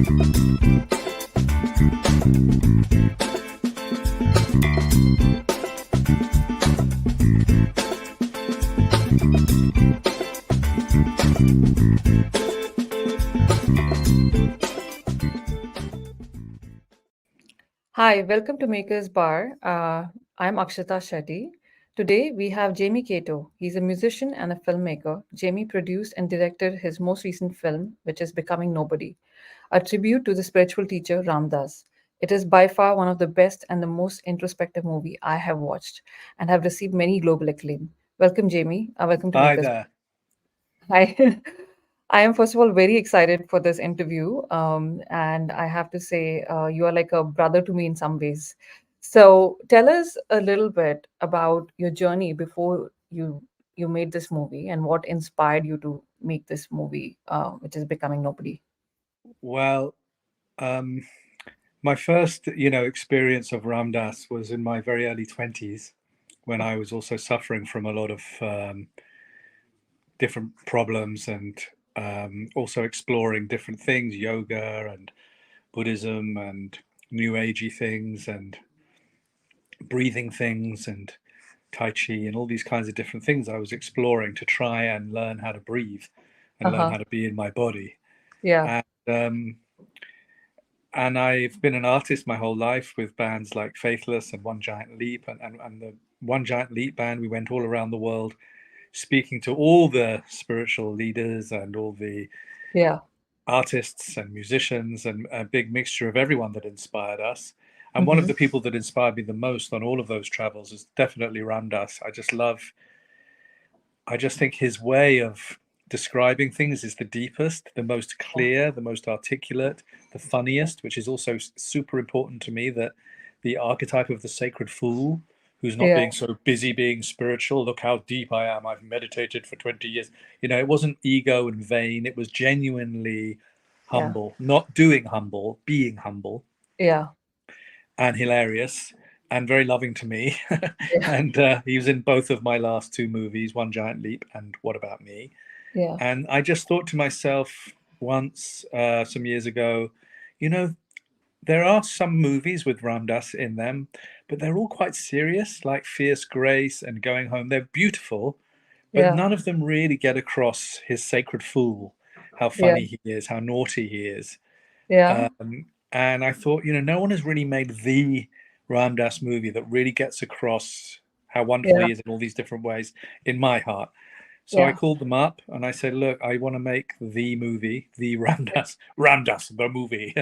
Hi, welcome to Maker's Bar. I'm Akshata Shetty. Today we have Jamie Catto. He's a musician and a filmmaker. Jamie produced and directed his most recent film, which is Becoming Nobody, a tribute to the spiritual teacher Ram Dass. It is by far one of the best and the most introspective movie I have watched and have received many global acclaim. Welcome, Jamie. Welcome to Hi Maker's there. Bar. Hi. I am, first of all, very excited for this interview. And I have to say, you are like a brother to me in some ways. So tell us a little bit about your journey before you made this movie and what inspired you to make this movie, which is Becoming Nobody. Well, um, my first, experience of Ram Dass was in my very early 20s when I was also suffering from a lot of different problems and also exploring different things, yoga and Buddhism and New Agey things and breathing things and Tai Chi and all these kinds of different things I was exploring to try and learn how to breathe and learn Uh-huh. how to be in my body. Yeah. And and I've been an artist my whole life with bands like Faithless and One Giant Leap and the One Giant Leap band. We went all around the world speaking to all the spiritual leaders and all the Yeah. artists and musicians and a big mixture of everyone that inspired us. And one of Mm-hmm. the people that inspired me the most on all of those travels is definitely Ram Dass. I just think his way of describing things is the deepest, the most clear, the most articulate, the funniest, which is also super important to me, that the archetype of the sacred fool who's not Yeah. being so busy being spiritual. Look how deep I am. I've meditated for 20 years. It wasn't ego and vain. It was genuinely Yeah. humble, not doing humble, being humble Yeah. and hilarious and very loving to me. Yeah. And he was in both of my last two movies, One Giant Leap and What About Me? Yeah. And I just thought to myself once, some years ago, you know, there are some movies with Ram Dass in them, but they're all quite serious, like Fierce Grace and Going Home. They're beautiful, but Yeah. none of them really get across his sacred fool, how Yeah. funny he is, how naughty he is. Yeah. And I thought, no one has really made the Ram Dass movie that really gets across how wonderful Yeah. he is in all these different ways in my heart. So I Yeah. called them up and I said, look, I want to make the movie, the Ram Dass, the movie.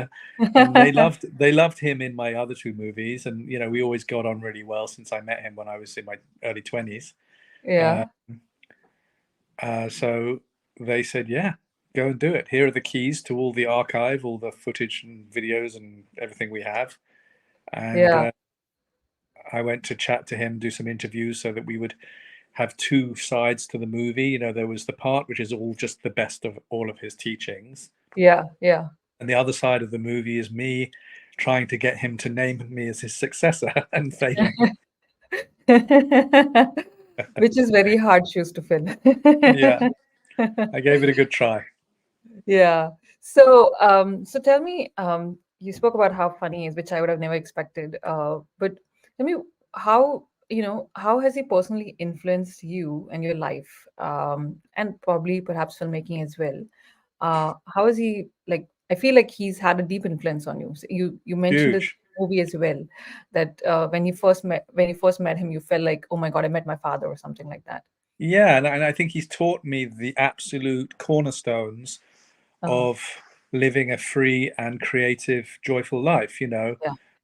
And they loved him in my other two movies. And, we always got on really well since I met him when I was in my early 20s. Uh, Yeah. so they said, yeah, go and do it. Here are the keys to all the archive, all the footage and videos and everything we have. And Yeah. I went to chat to him, do some interviews so that we would have two sides to the movie. There was the part which is all just the best of all of his teachings. Yeah. Yeah. And the other side of the movie is me trying to get him to name me as his successor and failing. Which is very hard shoes to fill. Yeah, I gave it a good try. Yeah. So tell me, you spoke about how funny he is, which I would have never expected. But tell me how has he personally influenced you and your life, and probably perhaps filmmaking as well? How is he like? I feel like he's had a deep influence on you. So you mentioned it Huge. in the movie as well, that when you first met him, you felt like, oh my God, I met my father or something like that. Yeah, and I think he's taught me the absolute cornerstones Uh-huh. of living a free and creative, joyful life. Yeah.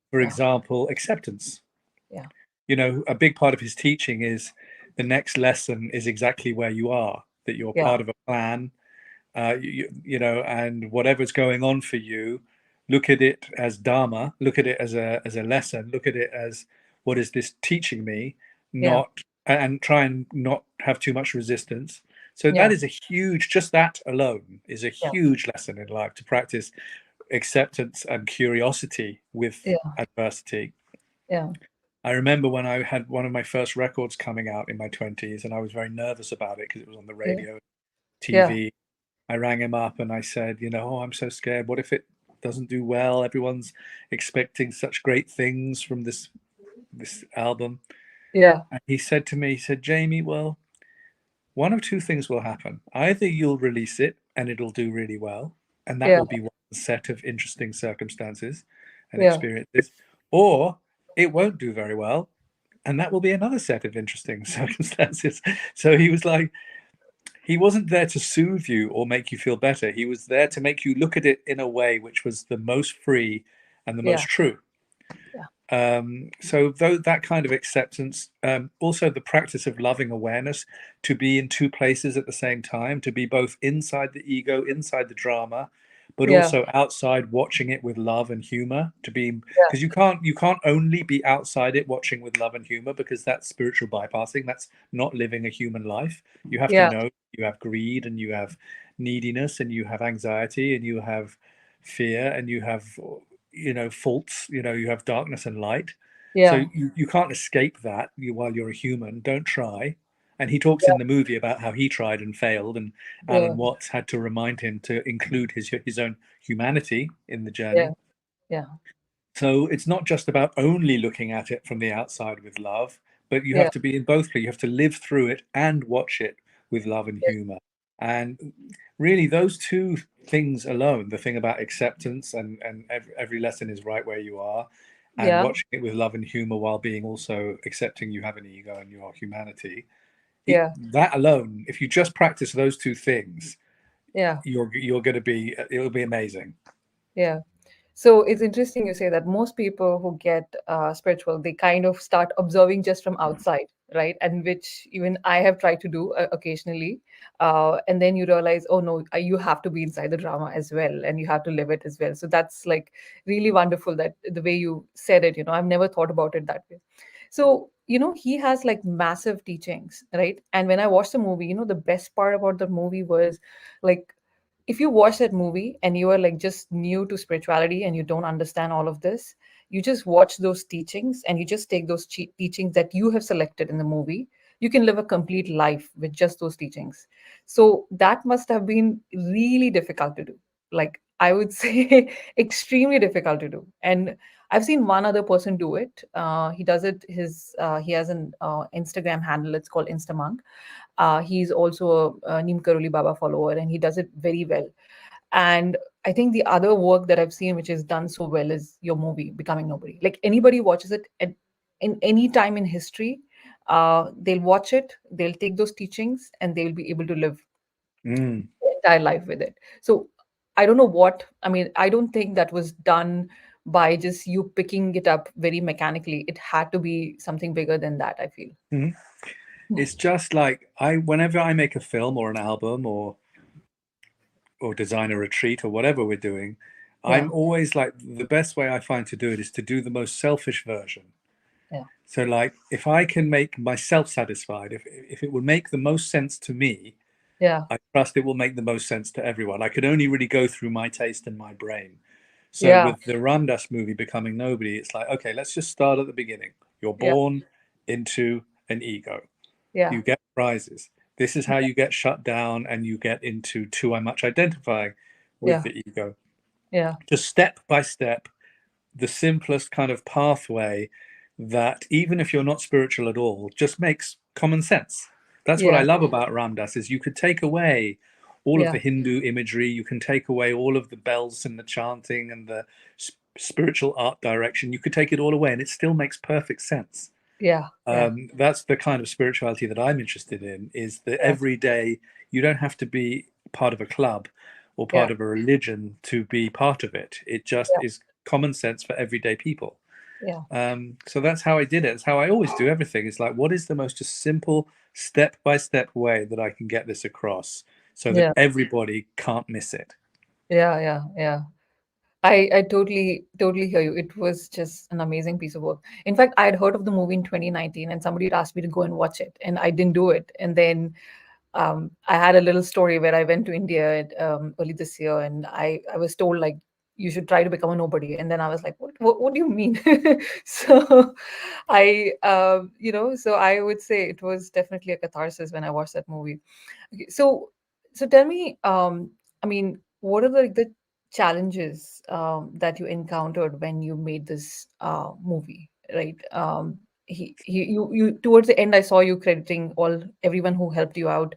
For Yeah. example, acceptance. Yeah. A big part of his teaching is the next lesson is exactly where you are, that you're Yeah. part of a plan, and whatever's going on for you, look at it as dharma, look at it as a lesson, look at it as what is this teaching me, Yeah. not and try and not have too much resistance. So that Yeah. is a huge, just that alone is a Yeah. huge lesson in life, to practice acceptance and curiosity with Yeah. adversity. Yeah. I remember when I had one of my first records coming out in my 20s, and I was very nervous about it because it was on the Yeah. radio, Yeah. TV. I rang him up and I said, oh, I'm so scared. What if it doesn't do well. Everyone's expecting such great things from this album. Yeah. And he said to me, he said, Jamie, well, one of two things will happen. Either you'll release it and it'll do really well, and that Yeah. will be one set of interesting circumstances and Yeah. experiences, or it won't do very well, and that will be another set of interesting circumstances. So he was like, he wasn't there to soothe you or make you feel better. He was there to make you look at it in a way which was the most free and the most Yeah. true. Yeah. So though that kind of acceptance, also the practice of loving awareness, to be in two places at the same time, to be both inside the ego, inside the drama, but Yeah. also outside watching it with love and humor. To be, Yeah. because you can't only be outside it watching with love and humor, because that's spiritual bypassing. That's not living a human life. You have to Yeah. know you have greed and you have neediness and you have anxiety and you have fear and you have faults. You have darkness and light. So Yeah. you can't escape that while you're a human. Don't try. And he talks in the movie about how he tried and failed, and Yeah. Alan Watts had to remind him to include his own humanity in the Yeah. journey. Yeah. So it's not just about only looking at it from the outside with love, but you Yeah. have to be in both places. You have to live through it and watch it with love and Yeah. humor. And really, those two things alone, the thing about acceptance and every lesson is right where you are, and Yeah. watching it with love and humor while being also accepting you have an ego and your humanity, Yeah. that alone, if you just practice those two things, Yeah. you're going to be, it'll be amazing. Yeah. So it's interesting you say that most people who get spiritual, they kind of start observing just from outside, right? And which even I have tried to do occasionally. And then you realize, oh no, you have to be inside the drama as well, and you have to live it as well. So that's like really wonderful that the way you said it, I've never thought about it that way. So, he has like massive teachings, right? And when I watched the movie, the best part about the movie was like, if you watch that movie and you are like just new to spirituality and you don't understand all of this, you just watch those teachings and you just take those teachings that you have selected in the movie. You can live a complete life with just those teachings. So that must have been really difficult to do. Like, I would say extremely difficult to do. And I've seen one other person do it. He does it. He has an Instagram handle. It's called Instamonk. He's also a Neem Karoli Baba follower, and he does it very well. And I think the other work that I've seen, which is done so well, is your movie, Becoming Nobody. Like anybody watches it at in any time in history, they'll watch it, they'll take those teachings, and they'll be able to live Mm. their entire life with it. So I don't know what I mean. I don't think that was done by just you picking it up very mechanically. It had to be something bigger than that, I feel. Mhm. Hmm. It's just like whenever I make a film or an album or design a retreat or whatever we're doing, Yeah, I'm always like, the best way I find to do it is to do the most selfish version. yeah, So like, if I can make myself satisfied, if it will make the most sense to me, yeah, I trust it will make the most sense to everyone. I could only really go through my taste and my brain. So yeah, with the Ramdas movie, Becoming Nobody, it's like, okay, let's just start at the beginning. You're yeah, born into an ego. yeah, You get prizes. This is how you get shut down and you get into too much identifying with yeah, the ego. yeah, Just step by step, the simplest kind of pathway that, even if you're not spiritual at all, just makes common sense. That's what I yeah, love about Ramdas, is you could take away all of yeah, the Hindu imagery, you can take away all of the bells and the chanting and the spiritual art direction, you could take it all away and it still makes perfect sense. yeah, yeah, That's the kind of spirituality that I'm interested in, is that yeah, every day you don't have to be part of a club or yeah, part of a religion to be part of it. It just yeah, is common sense for everyday people. yeah, So that's how I did it. It's how I always do everything. It's like, what is the most just simple step by step way that I can get this across so that yeah, everybody can't miss it? yeah, yeah, yeah. I totally hear you. It was just an amazing piece of work. In fact, I had heard of the movie in 2019, and somebody had asked me to go and watch it, and I didn't do it. And then I had a little story where I went to India early this year, and I was told like you should try to become a nobody, and then I was like, what do you mean? So so I would say it was definitely a catharsis when I watched that movie. Okay, so tell me, I mean, what are the challenges that you encountered when you made this movie, right? You towards the end, I saw you crediting everyone who helped you out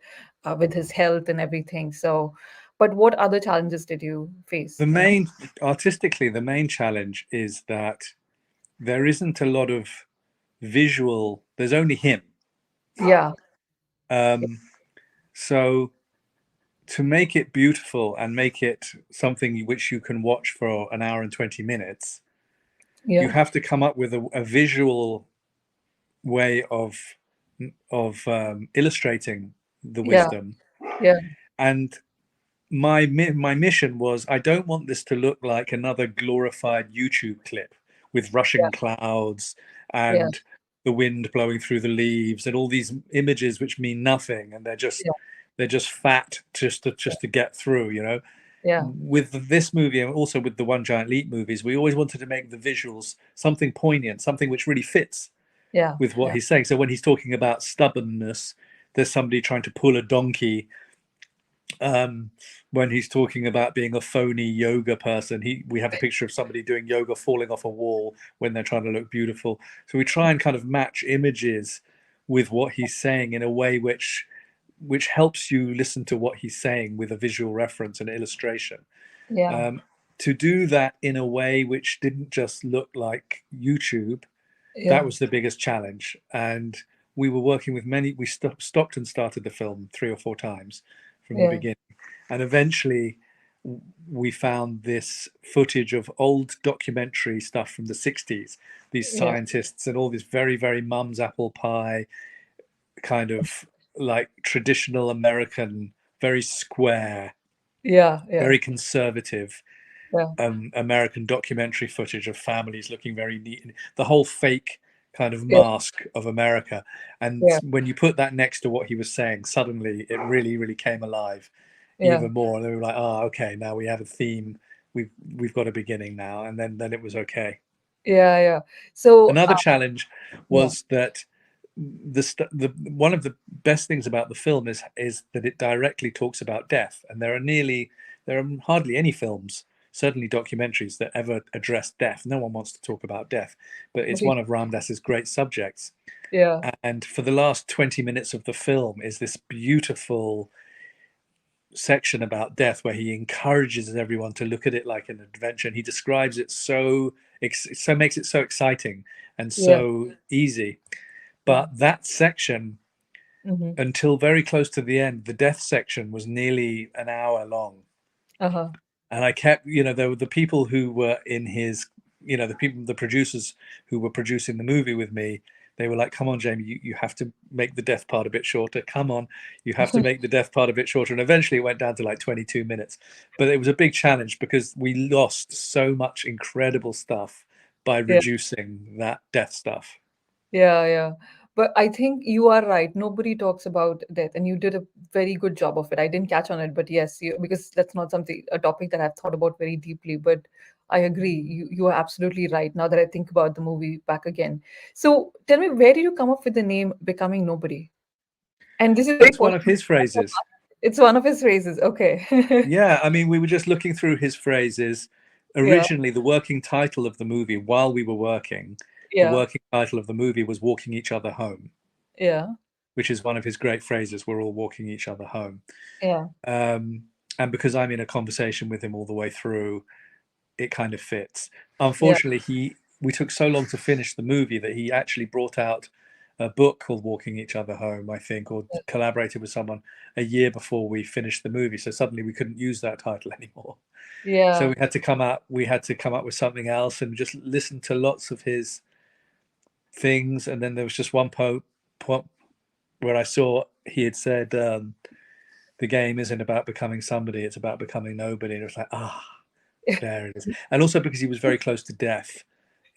with his health and everything. So, but what other challenges did you face? The main, artistically, the main challenge is that there isn't a lot of visual, there's only him. Yeah, Um, so to make it beautiful and make it something which you can watch for an hour and 20 minutes, you yeah, have to come up with a visual way of illustrating the yeah, wisdom. yeah, And my mission was, I don't want this to look like another glorified YouTube clip with yeah, rushing clouds yeah, and the wind blowing through the leaves and all these images which mean nothing, and yeah, they're just fat just to get through, you know. yeah, With this movie and also with the One Giant Leap movies, we always wanted to make the visuals something poignant, something which really fits yeah, with what yeah, he's saying. So when he's talking about stubbornness, there's somebody trying to pull a donkey. um, when he's talking about being a phony yoga person, we have a picture of somebody doing yoga falling off a wall when they're trying to look beautiful. So we try and kind of match images with what he's saying in a way which helps you listen to what he's saying with a visual reference and illustration. yeah, um, to do that in a way which didn't just look like YouTube, that yeah, was the biggest challenge. And we were working with many, we stopped and started the film 3 or 4 times from the yeah, beginning. And eventually we found this footage of old documentary stuff from the 60s, these yeah, scientists and all this very, very mum's apple pie kind of like traditional American, very square, yeah, yeah, very conservative yeah, American documentary footage of families looking very neat, and the whole fake kind of yeah, mask of America. And yeah, when you put that next to what he was saying, suddenly it really, really came alive yeah, even more. And they were like, "Oh, okay, now we have a theme. We've got a beginning now." And then it was okay. yeah, yeah. So, Another challenge yeah, was that the one of the best things about the film is that it directly talks about death, and there are hardly any films, certainly documentaries, that ever address death. No one wants to talk about death, but but it's one of Ramdas's great subjects. yeah, And for the last 20 minutes of the film is this beautiful section about death where he encourages everyone to look at it like an adventure, and he describes it so makes it so exciting and yeah, so easy. yeah, But that section, mm-hmm, until very close to the end, the death section was nearly an hour long. uh-huh, And I kept, there were the people who were in his, the producers who were producing the movie with me. They were like, "Come on, Jamie, you have to make the death part a bit shorter. Come on, you have to make the death part a bit shorter." And eventually it went down to like 22 minutes. But it was a big challenge because we lost so much incredible stuff by yeah. reducing that death stuff. Yeah, yeah. But I think you are right. Nobody talks about death, and you did a very good job of it. I didn't catch on it, but yes, because that's not a topic that I've thought about very deeply. But I agree. You are absolutely right. Now that I think about the movie back again. So tell me, where did you come up with the name "Becoming Nobody"? And this is very That's one of personal. his phrases. It's one of his phrases. Okay. Yeah, I mean, we were just looking through his phrases. Yeah, Originally, the working title of the movie, while we were working, the yeah, working title of the movie was Walking Each Other Home, yeah, which is one of his great phrases. We're all walking each other home. yeah, Um, and because I'm in a conversation with him all the way through, it kind of fits. yeah, Unfortunately, we took so long to finish the movie that he actually brought out a book called Walking Each Other Home, I think, or collaborated with someone a year before we finished the movie. So suddenly we couldn't use that title anymore. So yeah, we had to come up with something else and just listen to lots of his things. And then there was just one point where I saw he had said, the game isn't about becoming somebody, it's about becoming nobody. And it was like, there it is. And also because he was very close to death,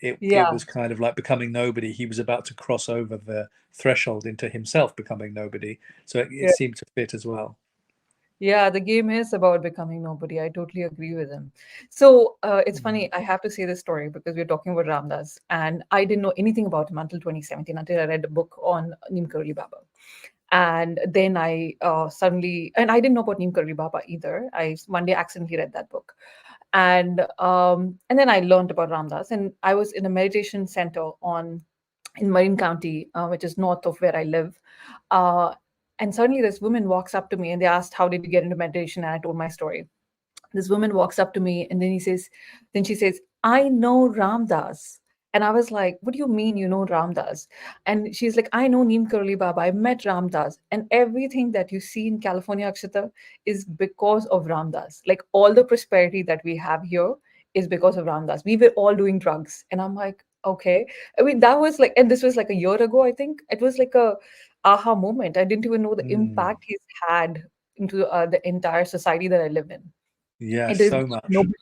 it yeah, was kind of like becoming nobody. He was about to cross over the threshold into himself becoming nobody. So it yeah. seemed to fit as well. Yeah, the game is about becoming nobody. I totally agree with him. So it's funny, I have to say this story because we're talking about Ramdas, and I didn't know anything about him until 2017, until I read a book on Neem Karoli Baba. And then I suddenly, and I didn't know about Neem Karoli Baba either. I one day accidentally read that book. And then I learned about Ramdas, and I was in a meditation center on in Marin County, which is north of where I live. Uh, and suddenly this woman walks up to me and they asked, "How did you get into meditation?" And I told my story. This woman walks up to me and then she says, "I know Ramdas." And I was like, "What do you mean you know Ramdas?" And she's like, "I know Neem Karoli Baba. I met Ramdas. And everything that you see in California, Akshita, is because of Ramdas. Like all the prosperity that we have here is because of Ramdas. We were all doing drugs." And I'm like, okay. I mean, that was like, and this was like a year ago, I think. It was like a aha moment. I didn't even know the Mm. impact he's had into the entire society that I live in. Yes, It is so much. nobody.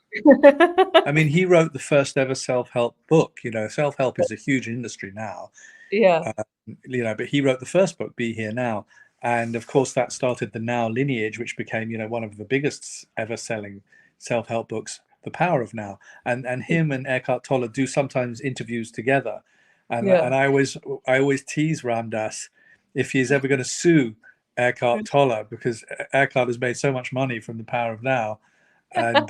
I mean, he wrote the first ever self-help book. You know, self-help is a huge industry now. Yeah, But he wrote the first book, Be Here Now. And of course, that started the Now lineage, which became, one of the biggest ever selling self help books, The Power of Now. And him and Eckhart Tolle do sometimes interviews together. yeah. And I always tease Ramdas if he's ever going to sue Eckhart Tolle, because Eckhart has made so much money from The Power of Now. And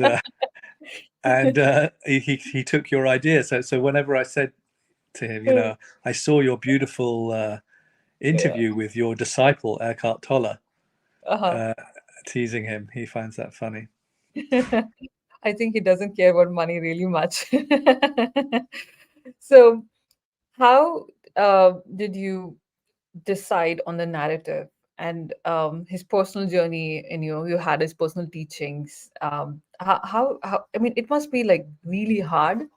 he took your idea. So whenever I said to him, I saw your beautiful Yeah. interview with your disciple Eckhart Tolle, Uh-huh. uh, teasing him. He finds that funny. I think he doesn't care about money really much. So, how did you decide on the narrative and his personal journey? And you had his personal teachings. How? I mean, it must be like really hard.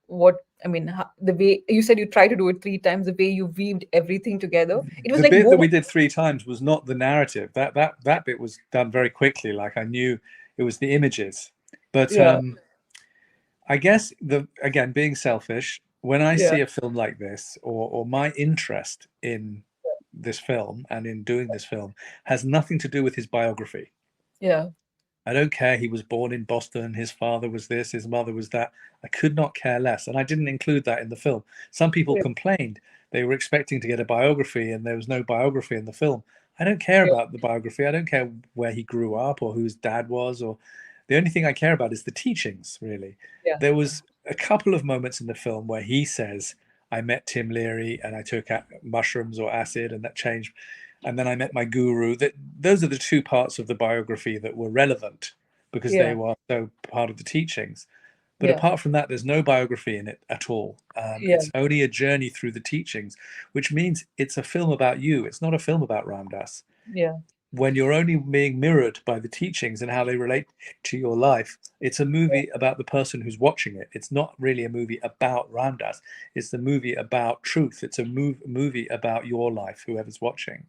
What I mean, the way you said you tried to do it 3 times, the way you weaved everything together, it was The like bit that we woven. did 3 times was not the narrative. That bit was done very quickly. Like I knew it was the images. But Yeah, I guess the again being selfish, when I yeah, see a film like this, or my interest in this film and in doing this film has nothing to do with his biography. yeah, I don't care. He was born in Boston. His father was this. His mother was that. I could not care less. And I didn't include that in the film. Some people yeah, complained they were expecting to get a biography and there was no biography in the film. I don't care yeah, about the biography. I don't care where he grew up or who his dad was. Or the only thing I care about is the teachings, really. yeah, There was a couple of moments in the film where he says, I met Tim Leary and I took mushrooms or acid and that changed, and then I met my guru. That those are the two parts of the biography that were relevant because they yeah, were so part of the teachings. But yeah, apart from that, there's no biography in it at all. yeah, It's only a journey through the teachings, which means it's a film about you. It's not a film about Ramdas. yeah, When you're only being mirrored by the teachings and how they relate to your life, it's a movie about the person who's watching it. It's not really a movie about Ramdas. It's the movie about truth. It's a movie about your life, whoever's watching.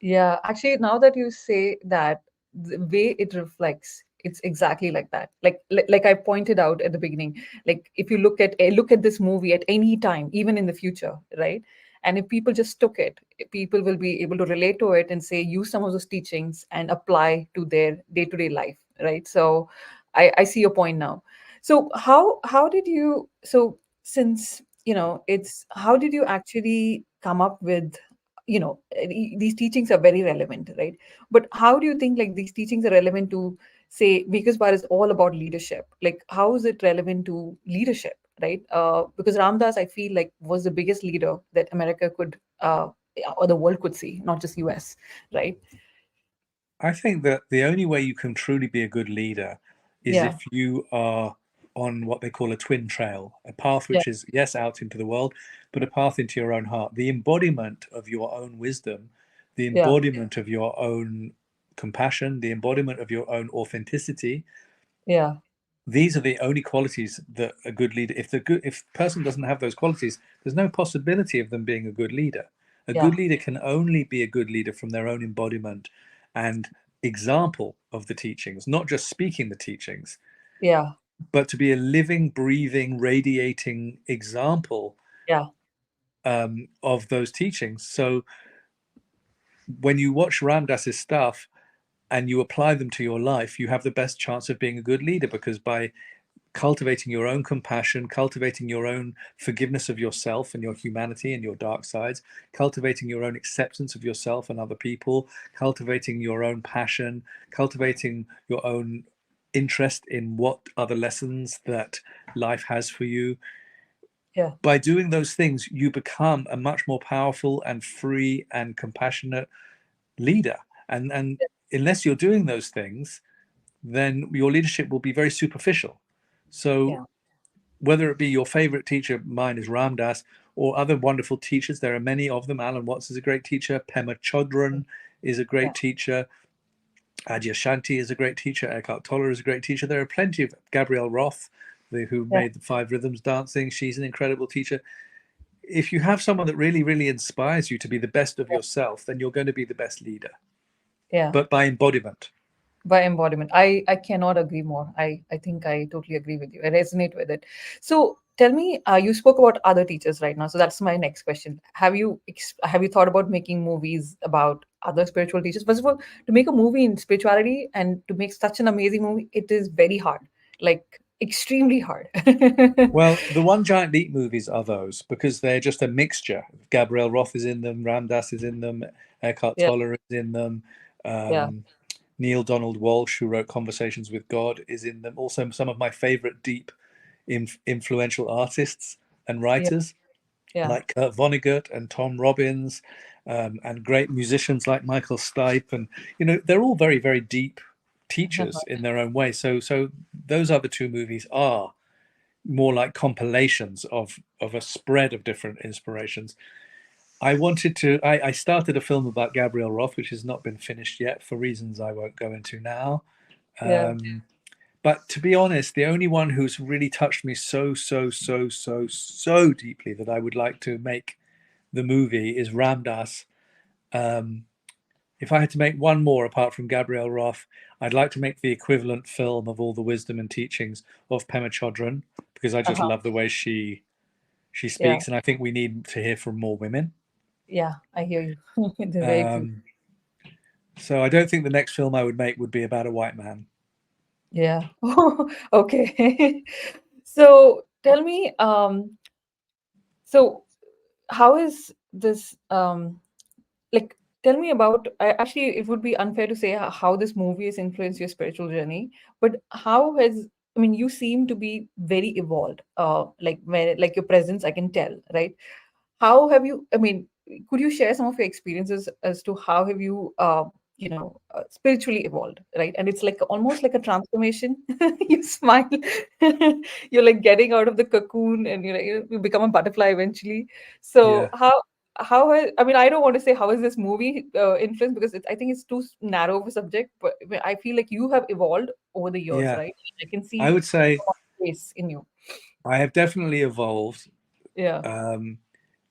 yeah. Actually, now that you say that, the way it reflects, it's exactly like that. Like I pointed out at the beginning, like if you look at this movie at any time, even in the future, right? And if people just took it, people will be able to relate to it and say, use some of those teachings and apply to their day-to-day life, right? So I see your point now. So how did you so since it's how did you actually come up with these teachings are very relevant, right? But how do you think like these teachings are relevant to say because bar is all about leadership, like how is it relevant to leadership, right? Because Ramdas, I feel like, was the biggest leader that America could or the world could see, not just US, right? I think that the only way you can truly be a good leader is Yeah, if you are on what they call a twin trail, a path yeah, which is, yes, out into the world, but a path into your own heart, the embodiment of your own wisdom, the yeah, embodiment of your own compassion, the embodiment of your own authenticity. yeah, These are the only qualities that a good leader, if a person doesn't have those qualities, there's no possibility of them being a good leader. A good yeah, leader can only be a good leader from their own embodiment and example of the teachings, not just speaking the teachings, yeah, but to be a living, breathing, radiating example yeah, of those teachings. So when you watch Ramdas's stuff and you apply them to your life, you have the best chance of being a good leader, because by cultivating your own compassion, cultivating your own forgiveness of yourself and your humanity and your dark sides, cultivating your own acceptance of yourself and other people, cultivating your own passion, cultivating your own interest in what are the lessons that life has for you. Yeah. By doing those things, you become a much more powerful and free and compassionate leader. And unless you're doing those things, then your leadership will be very superficial. So Yeah. whether it be your favorite teacher, mine is Ram Dass, or other wonderful teachers, there are many of them. Alan Watts is a great teacher. Pema Chodron is a Yeah. great teacher. Adyashanti is a great teacher. Eckhart Tolle is a great teacher. There are plenty of Gabrielle Roth, who Yeah. made the Five Rhythms dancing. She's an incredible teacher. If you have someone that really, really inspires you to be the best of Yeah. yourself, then you're going to be the best leader, Yeah. but by embodiment. By embodiment, I cannot agree more. I think I totally agree with you. I resonate with it. So tell me, you spoke about other teachers right now, so that's my next question. Have you thought about making movies about other spiritual teachers? First of all, to make a movie in spirituality and to make such an amazing movie, it is very hard, like extremely hard. Well, the One Giant Leap movies are those because they're just a mixture. Gabrielle Roth is in them, Ram Dass is in them, Eckhart Yeah. Tolle is in them, Yeah. um, Neil Donald Walsh, who wrote Conversations with God, is in them. Also, some of my favorite deep, influential artists and Yeah. writers Yeah. like Kurt Vonnegut and Tom Robbins, and great musicians like Michael Stipe, and they're all very, very deep teachers in their own way. So those other two movies are more like compilations of a spread of different inspirations. I started a film about Gabrielle Roth, which has not been finished yet for reasons I won't go into now. Yeah. But to be honest, the only one who's really touched me so deeply that I would like to make the movie is Ram Dass. Um, if I had to make one more apart from Gabrielle Roth, I'd like to make the equivalent film of all the wisdom and teachings of Pema Chodron, because I just Uh-huh. love the way she Yeah. speaks, and I think we need to hear from more women. Yeah. I hear you. It's very true. Um, so I don't think the next film I would make would be about a white man. Yeah. Okay. So tell me, so how is this like tell me about actually it would be unfair to say how this movie has influenced your spiritual journey, but how has, I mean, you seem to be very evolved, like where like your presence I can tell, right? How have you, I mean, could you share some of your experiences as to how have you spiritually evolved, right? And it's like almost like a transformation. You smile. You're like getting out of the cocoon and you become a butterfly eventually. So Yeah, I mean, I don't want to say how is this movie influenced, because I think it's too narrow of a subject, but I feel like you have evolved over the years, yeah. right? I can I see would say face in you. I have definitely evolved, Yeah. um,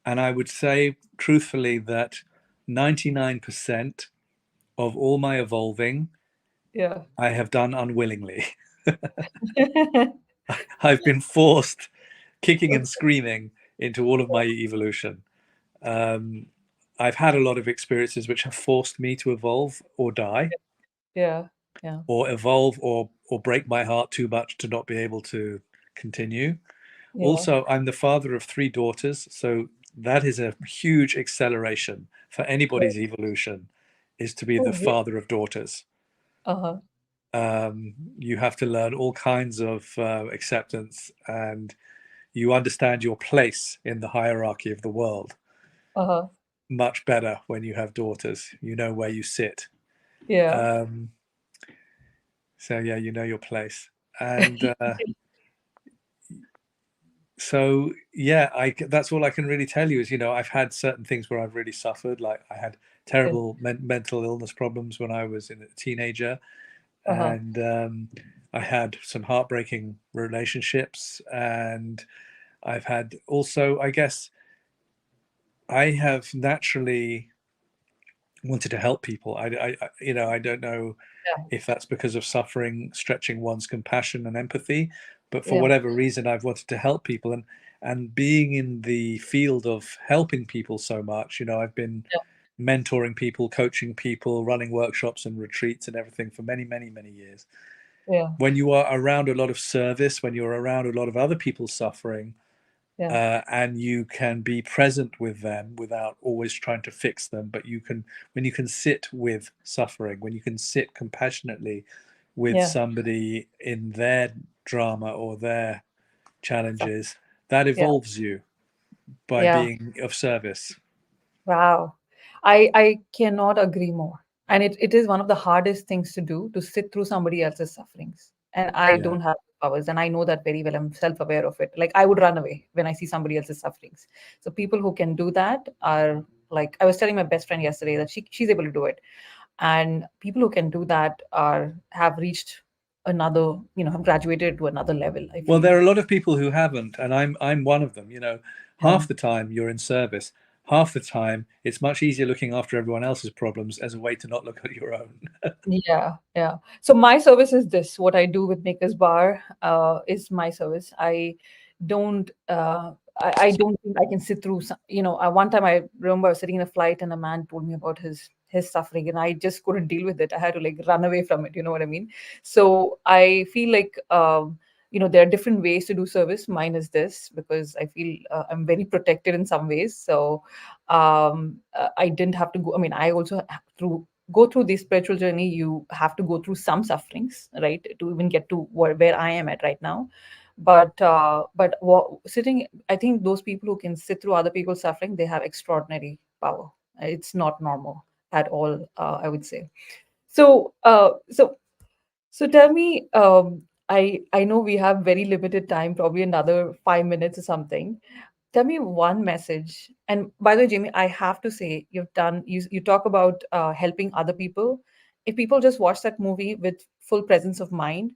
and I would say truthfully that 99% of all my evolving Yeah. I have done unwillingly. I've been forced, kicking and Okay. screaming, into all of my evolution. Um, I've had a lot of experiences which have forced me to evolve or die, Yeah. Yeah. or evolve or break my heart too much to not be able to continue. Yeah. Also, I'm the father of three daughters, so that is a huge acceleration for Yeah. anybody's evolution, is to be Oh, the great. father of daughters. Uh-huh. You have to learn all kinds of acceptance, and you understand your place in the hierarchy of the world Uh-huh. much better when you have daughters. You know where you sit. Yeah. Um, so yeah, you know your place. And so yeah, that's all I can really tell you is, I've had certain things where I've really suffered. Like I had Yeah. terrible mental illness problems when I was a teenager, Uh-huh. and I had some heartbreaking relationships, and I've had also, I guess, I have naturally wanted to help people. I don't know Yeah. if that's because of suffering stretching one's compassion and empathy, but for Yeah. whatever reason, I've wanted to help people, and being in the field of helping people so much, I've been Yeah. mentoring people, coaching people, running workshops and retreats and everything for many, many, many years. Yeah. When you are around a lot of service, when you're around a lot of other people suffering, Yeah. and you can be present with them without always trying to fix them, but when you can sit with suffering, when you can sit compassionately with Yeah. somebody in their drama or their challenges, that Yeah. evolves you by Yeah. being of service. Wow. I cannot agree more. And it is one of the hardest things to do, to sit through somebody else's sufferings. And I Yeah. don't have the powers, and I know that very well. I'm self-aware of it. Like I would run away when I see somebody else's sufferings. So people who can do that are like, I was telling my best friend yesterday that she's able to do it. And people who can do that are have reached another, have graduated to another level, I Well, feel. there are a lot of people who haven't, and I'm one of them. Yeah. Half the time you're in service, half the time it's much easier looking after everyone else's problems as a way to not look at your own. Yeah, yeah. So my service is this. What I do with Maker's Bar is my service. Don't. I don't think I can sit through. One time I remember I was sitting in a flight and a man told me about his suffering, and I just couldn't deal with it. I had to like run away from it. You know what I mean? So I feel like there are different ways to do service. Mine is this because I feel I'm very protected in some ways. So I didn't have to go. I mean, I also have to go through this spiritual journey. You have to go through some sufferings, right, to even get to where I am at right now. But sitting, I think those people who can sit through other people's suffering, they have extraordinary power. It's not normal at all, I would say. So tell me, I know we have very limited time, probably another 5 minutes or something. Tell me one message. And by the way, Jamie, I have to say, you talk about helping other people. If people just watch that movie with full presence of mind,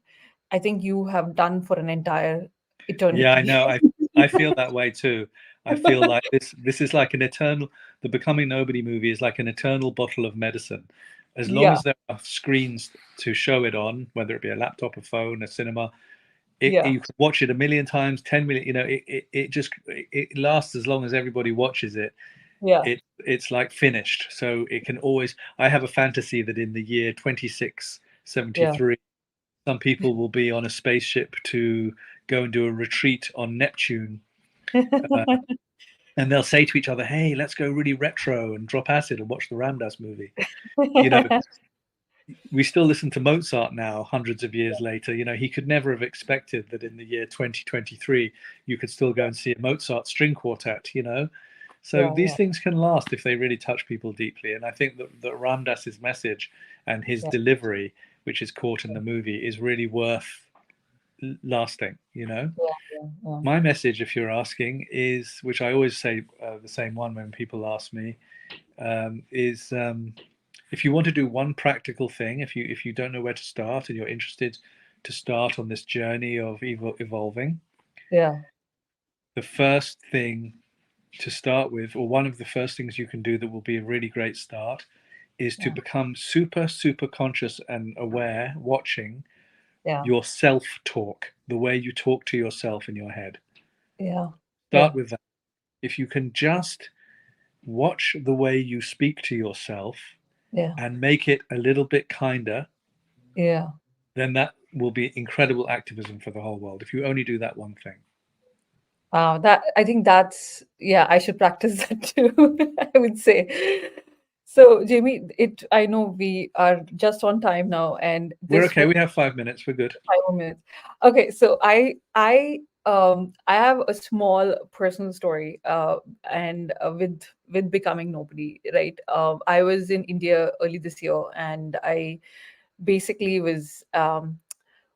I think you have done for an entire Yeah, I eternity. know. I feel that way too. I feel like this is like an eternal. The Becoming Nobody movie is like an eternal bottle of medicine. As long Yeah, as there are screens to show it on, whether it be a laptop, a phone, a cinema, yeah, you can watch it a million times, 10 million. It lasts as long as everybody watches it. yeah, It's like finished. So it can always. I have a fantasy that in the year yeah. 2673, some people will be on a spaceship to go and do a retreat on Neptune, uh, and they'll say to each other, "Hey, let's go really retro and drop acid and watch the Ramdas movie." You know, we still listen to Mozart now, hundreds of years later. He could never have expected that in the year 2023 you could still go and see a Mozart string quartet. So Yeah, these yeah, things can last if they really touch people deeply. And I think that Ramdas's message and his yeah, delivery, which is caught in the movie, is really worth lasting. yeah, yeah, yeah, My message, if you're asking, is, which I always say the same one when people ask me, is if you want to do one practical thing, if you don't know where to start and you're interested to start on this journey of evolving, yeah, the first thing to start with, or one of the first things you can do that will be a really great start, is to yeah, become super, super conscious and aware, watching yeah, your self talk, the way you talk to yourself in your head. yeah, Start yeah, with that. If you can just watch the way you speak to yourself yeah, and make it a little bit kinder, yeah. then that will be incredible activism for the whole world. If you only do that one thing. That I think that's yeah, I should practice that too, I would say. So, Jamie, I know we are just on time now, and We're this okay. was We have 5 minutes. We're good. 5 more minutes. Okay, so I have a small personal story, and with becoming nobody, right? I was in India early this year, and I basically was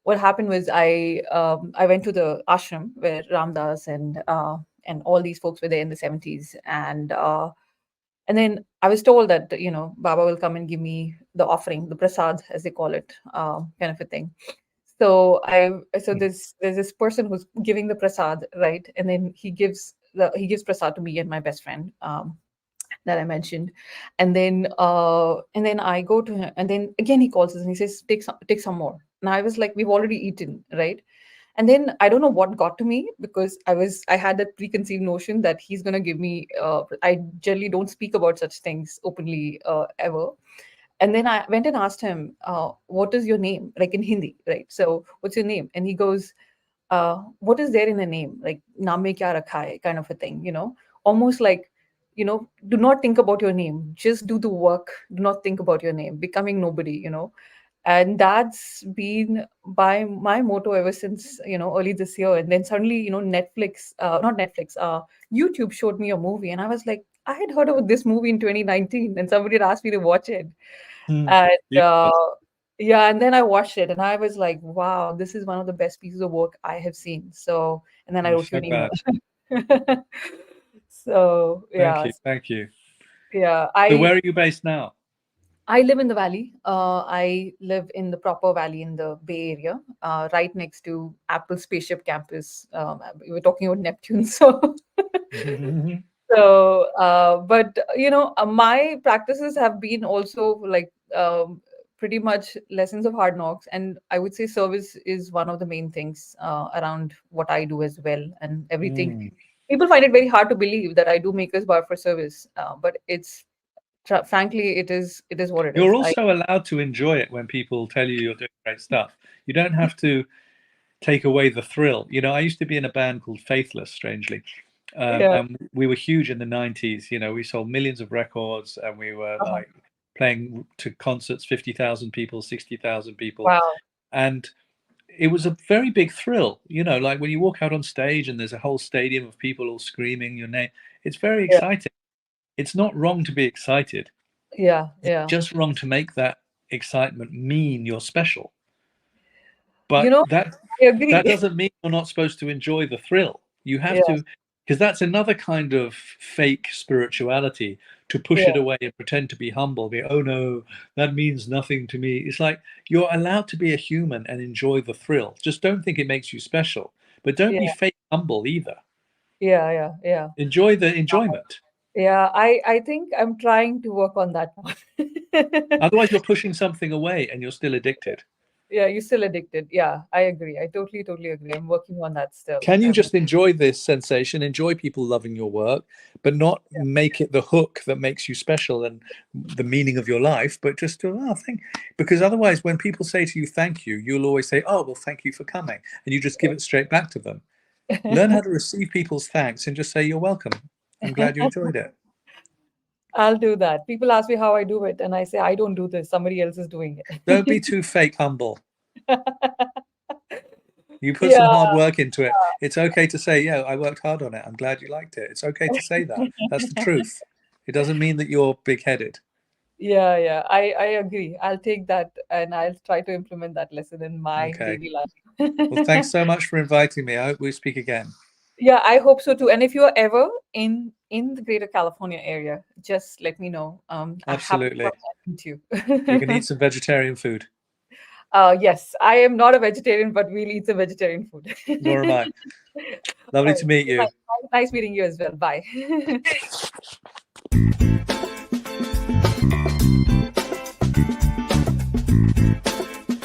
what happened was I went to the ashram where Ramdas and all these folks were there in the 70s, and then I was told that Baba will come and give me the offering, the prasad as they call it, kind of a thing. So there's this person who's giving the prasad, right, and then he gives prasad to me and my best friend, that I mentioned. And then I go to him, and then again he calls us and he says, take some more. And I was like, we've already eaten, right? And then I don't know what got to me, because I had that preconceived notion that he's gonna give me. I generally don't speak about such things openly, ever. And then I went and asked him, what is your name, like in Hindi, right? So what's your name? And he goes, what is there in a name, like naam mein kya rakha hai, kind of a thing, almost like, do not think about your name, just do the work, do not think about your name, becoming nobody. And that's been by my motto ever since, early this year. And then suddenly, Netflix, not Netflix, YouTube showed me a movie, and I was like, I had heard of this movie in 2019, and somebody had asked me to watch it. Hmm. And Beautiful. yeah, and then I watched it, and I was like, wow, this is one of the best pieces of work I have seen. So, and then I You're wrote you so an email. bad. So Thank yeah, you. Thank you. yeah, So where are you based now? I live in the valley. I live in the proper valley in the Bay Area, right next to Apple Spaceship Campus. We were talking about Neptune, so but my practices have been also like pretty much lessons of hard knocks, and I would say service is one of the main things around what I do as well, and everything. Mm. People find it very hard to believe that I do Makers Bar for service, but frankly, it is what it You're is. I also allowed to enjoy it when people tell you you're doing great stuff. You don't have to take away the thrill. I used to be in a band called Faithless, strangely, Yeah. and we were huge in the '90s. We sold millions of records, and we were Uh-huh. like playing to concerts, 50,000 people, 60,000 people, Wow. and it was a very big thrill. Like when you walk out on stage and there's a whole stadium of people all screaming your name. It's very Yeah. exciting. It's not wrong to be excited. Yeah. It's Yeah. just wrong to make that excitement mean you're special. You But know, I that agree. doesn't mean you're not supposed to enjoy the thrill. You have Yeah. to, because that's another kind of fake spirituality, to push Yeah. it away and pretend to be humble. Be, oh no, that means nothing to me. It's like you're allowed to be a human and enjoy the thrill. Just don't think it makes you special, but don't Yeah. be fake humble either. Yeah. Yeah. Yeah. Enjoy the enjoyment. Yeah. I think I'm trying to work on that one. Otherwise, you're pushing something away and you're still addicted. Yeah, you're still addicted. Yeah, I agree. I totally, totally agree. I'm working on that still. Can you just enjoy this sensation, enjoy people loving your work, but not make it the hook that makes you special and the meaning of your life, but just to, oh, thank, because otherwise, when people say to you, thank you, you'll always say, oh, well, thank you for coming. And you just give it straight back to them. Learn how to receive people's thanks and just say, you're welcome. I'm glad you enjoyed it. I'll do that. People ask me how I do it, and I say, I don't do this. Somebody else is doing Don't be it. too fake humble. You put Yeah. some hard work into it. It's okay to say, yeah, I worked hard on it. I'm glad you liked it. It's okay to say that. That's the truth. It doesn't mean that you're big headed. Yeah, yeah. I agree. I'll take that and I'll try to implement that lesson in my Okay. daily Well, life. thanks so much for inviting me. I hope we speak again. Yeah, I hope so too. And if you're ever in the Greater California area, just let me know. I'm happy to Absolutely. come and meet you. We can eat some vegetarian food. Yes, I am not a vegetarian, but we'll eat some vegetarian food. Nor am I. All Lovely right. to meet you. Nice meeting you as well. Bye.